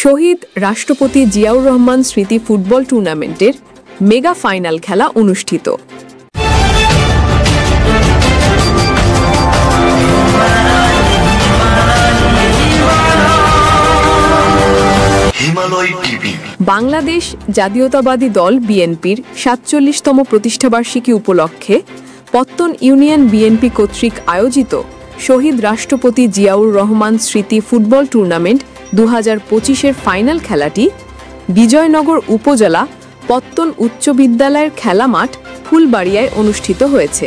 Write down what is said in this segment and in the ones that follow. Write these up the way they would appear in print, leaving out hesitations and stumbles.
শহীদ রাষ্ট্রপতি জিয়াউর রহমান স্মৃতি ফুটবল টুর্নামেন্টের মেগা ফাইনাল খেলা অনুষ্ঠিত। বাংলাদেশ জাতীয়তাবাদী দল বিএনপির ৪৭তম প্রতিষ্ঠাবার্ষিকী উপলক্ষে পত্তন ইউনিয়ন বিএনপি কর্তৃক আয়োজিত শহীদ রাষ্ট্রপতি জিয়াউর রহমান স্মৃতি ফুটবল টুর্নামেন্ট ২০২৫-এর ফাইনাল খেলাটি বিজয়নগর উপজেলা পত্তন উচ্চ বিদ্যালয়ের খেলা মাঠ ফুলবাড়িয়ায় অনুষ্ঠিত হয়েছে।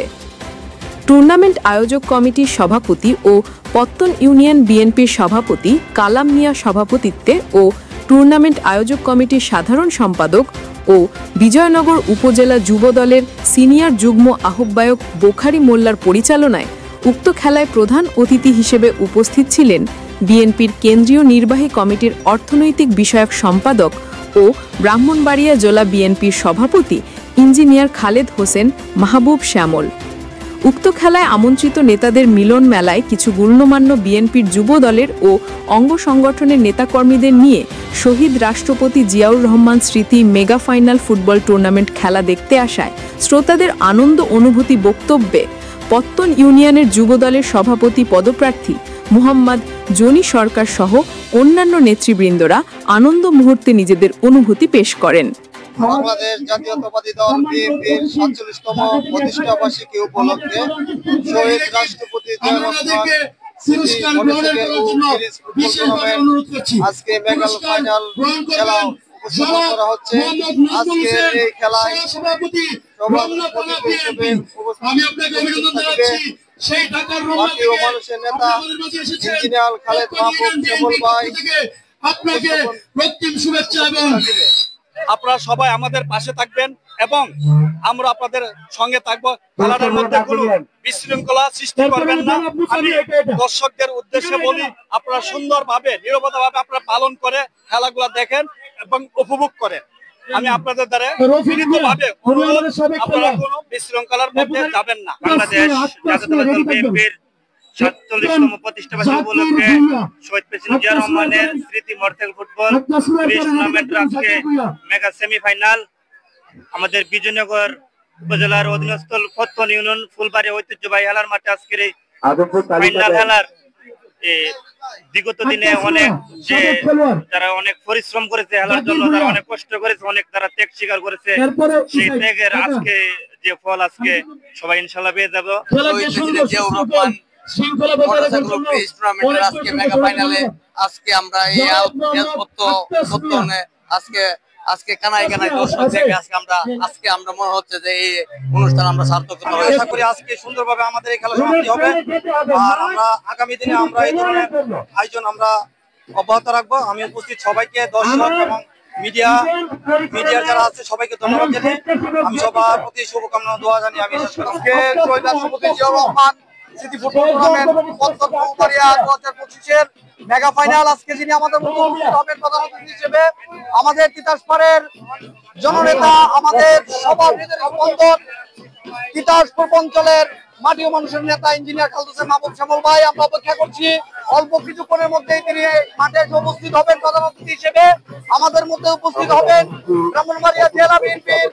টুর্নামেন্ট আয়োজক কমিটির সভাপতি ও পত্তন ইউনিয়ন বিএনপির সভাপতি কালাম মিয়া সভাপতিত্বে ও টুর্নামেন্ট আয়োজক কমিটির সাধারণ সম্পাদক ও বিজয়নগর উপজেলা যুব দলের সিনিয়র যুগ্ম আহ্বায়ক বোখারি মোল্লার পরিচালনায় উক্ত খেলায় প্রধান অতিথি হিসেবে উপস্থিত ছিলেন বিএনপির কেন্দ্রীয় নির্বাহী কমিটির অর্থনৈতিক বিষয়ক সম্পাদক ও ব্রাহ্মণবাড়িয়া জেলা বিএনপির সভাপতি ইঞ্জিনিয়ার খালেদ হোসেন মাহবুব শ্যামল। উক্ত খেলায় আমন্ত্রিত নেতাদের মিলন মেলায় কিছু গণ্যমান্য বিএনপির যুব দলের ও অঙ্গ সংগঠনের নেতাকর্মীদের নিয়ে শহীদ রাষ্ট্রপতি জিয়াউর রহমান স্মৃতি মেগা ফাইনাল ফুটবল টুর্নামেন্ট খেলা দেখতে আসায় শ্রোতাদের আনন্দ অনুভূতি বক্তব্যে পত্তন ইউনিয়নের যুব দলের সভাপতি পদপ্রার্থী মুহাম্মদ জনি সরকার সহ অন্যান্য নেতৃবৃন্দরা আনন্দ মুহূর্তে নিজেদের অনুভূতি পেশ করেন। বাংলাদেশ জাতীয়তাবাদী দল বিএনপির ৪৭তম প্রতিষ্ঠাবার্ষিকী উপলক্ষে শহীদ রাষ্ট্রপতি জিয়াউর রহমান আজকে মেগা ফাইনাল খেলা উপস্থাপন করা হচ্ছে। আজকের এই খেলায় সভাপতি হিসেবে জাতীয় মানুষের নেতা ইঞ্জিনিয়ার খালেদ মাহবুব শ্যামল ভাই আপনাকে রক্তিম শুভেচ্ছা এবং আপনারা সবাই আমাদের পাশে থাকবেন এবং আমরা আপনাদের সঙ্গে থাকবো। খেলার মধ্যে কোনো বিশৃঙ্খলা সৃষ্টি করবেন না। আমি দর্শকদের উদ্দেশ্যে বলি, আপনারা সুন্দরভাবে নিরবতাভাবে আপনারা পালন করে খেলাগুলো দেখেন এবং উপভোগ করেন। আমি আপনাদের দ্বারা বিনীতভাবে আপনারা কোনো বিশৃঙ্খলার মধ্যে যাবেন না। বাংলাদেশ জাতীয়তাবাদী দল বিএনপির ৪৭তম প্রতিষ্ঠাবার্ষিকী উপলক্ষে শহীদ প্রেসিডেন্ট জিয়াউর রহমানের স্মৃতি মর্টেল ফুটবল টুর্নামেন্টের আজকে মেগা সেমিফাইনাল আমাদের বিজয়নগর উপজেলার অধীনস্থ পত্তন ইউনিয়ন ফুলবাড়ি ঐতিহ্যবাহী খেলার মাঠে আজকের এই ফাইনাল খেলার বিগত দিনে অনেক যে যারা অনেক পরিশ্রম করেছে খেলার জন্য, তারা অনেক কষ্ট করেছে, অনেক তারা ত্যাগ স্বীকার করেছে, সেই ত্যাগের আজকে যে ফল আজকে সবাই ইনশাআল্লাহ পেয়ে যাবো। আজকে আমরা এই আজকে কানায় কানায় দর্শক দেখে আজকে আমরা মনে হচ্ছে যে এই অনুষ্ঠান আমরা সার্থক করতে পারবো। আশা করি আজকে সুন্দরভাবে আমাদের এই খেলা সমাপ্তি হবে আর আমরা আগামী দিনে আমরা এই ধরনের আয়োজন আমরা অব্যাহত রাখবো। আমি উপস্থিত সবাইকে, দর্শক এবং মিডিয়ার যারা আছে সবাইকে ধন্যবাদ জানিয়ে আমি সবার প্রতি শুভকামনা দোয়া জানিয়ে আমি শেষ করছি। শহীদ রাষ্ট্রপতি জিয়াউর রহমান স্মৃতি ফুটবল টুর্নামেন্ট পত্তন ফুলবাড়িয়া ২০২৫-এর মেগা ফাইনাল আজকে যিনি আমাদের প্রধান অতিথি হিসেবে আমাদের তিতাসপাড়ের জননেতা, আমাদের সবার স্পন্দন তিতাসপুর অঞ্চলের মাটি ও মানুষের নেতা ইঞ্জিনিয়ার খালেদ হোসেন মাহবুব শ্যামল ভাই, আমরা অপেক্ষা করছি অল্প কিছুক্ষণের মধ্যেই তিনি মাঠে উপস্থিত হবেন। প্রধান অতিথি হিসেবে আমাদের মধ্যে উপস্থিত হবেন ব্রাহ্মণবাড়িয়া জেলা বিএনপির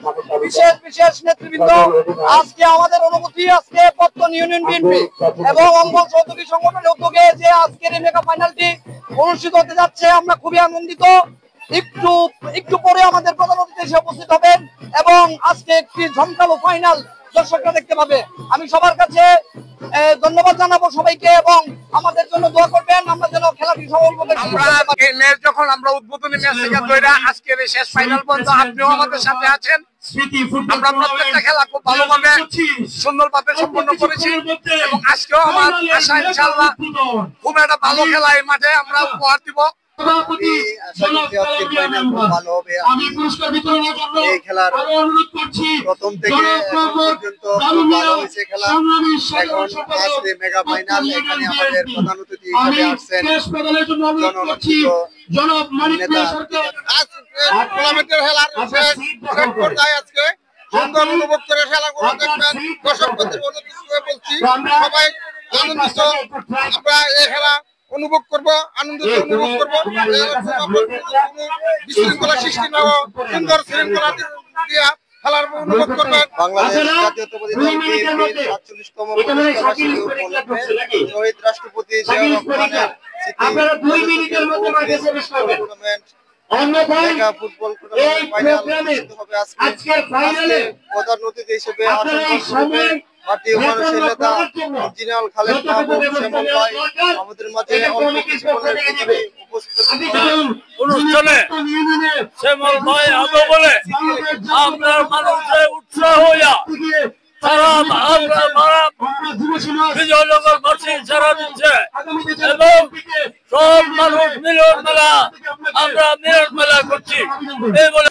বিশেষ নেতৃবৃন্দ। আজকে আমাদের অনুভূতি, আজকে পত্তন ইউনিয়ন বিএনপি এবং অঙ্গ সহযোগী সংগঠনের উদ্যোগে যে আজকের এই মেগা ফাইনালটি অনুষ্ঠিত হতে যাচ্ছে, আমরা খুবই আনন্দিত। একটু পরে আমাদের প্রধান অতিথি এসে উপস্থিত হবেন এবং আজকে একটি ঝমকালো ফাইনাল দর্শকরা দেখতে পাবে। আমি সবার কাছে ধন্যবাদ জানাবো সবাইকে এবং আমাদের জন্য দোয়া করবেন, আমরা যেন খেলাটি সফল করতে পারি। যখন আমরা উদ্বোধনী ম্যাচ থেকে ধরে আজকের এই শেষ ফাইনাল পর্যন্ত আপনিও আমাদের সাথে আছেন। আমরা প্রত্যেকটা খেলা খুব ভালোভাবে সুন্দরভাবে সম্পন্ন করেছি এবং আজকেও আমার আশা ইনশাআল্লাহ খুব একটা ভালো খেলা এই মাঠে আমরা উপহার দিব। এই খেলার প্রথম থেকে এখন পর্যন্ত খুব ভালো হয়েছে খেলা। এখন আজকে মেগা ফাইনাল, এখানে আমাদের প্রধান অতিথি হিসেবে আসছেন নেতা। আজকে সুন্দর অনুভব করে খেলাগুলো দেখবেন, দর্শকদের বলছি সবাই আনন্দিত। আমরা এই খেলা অনুভব করব, আনন্দ অনুভব করব। বিশৃঙ্খলা সৃষ্টি না সুন্দর শৃঙ্খলা দিয়া খেলার অনুভব করবেন। বাংলাদেশ জাতীয়তাবাদী দল বিএনপির ৪৭তম প্রতিষ্ঠাবার্ষিকী উপলক্ষে শহীদ রাষ্ট্রপতি জিয়াউর রহমানের মেগা ফুটবল টুর্নামেন্টের ফাইনাল অনুষ্ঠিত হবে আজকে। প্রধান অতিথি হিসেবে পার্টি মানুষের নেতা ইঞ্জিনিয়ার খালেদ মাহবুব শ্যামল ভাই আমাদের মাঝে অল্প কিছুক্ষণের ভিতরে উপস্থিত অনুষ্ঠানে শ্যামল ভাই আগে বলে আপনার মানুষের উৎসাহ হইয়া বিজয়নগর বাসী সারা দিচ্ছে এবং সব মানুষ মিলন মেলা আমরা মিলন মেলা করছি এই বলে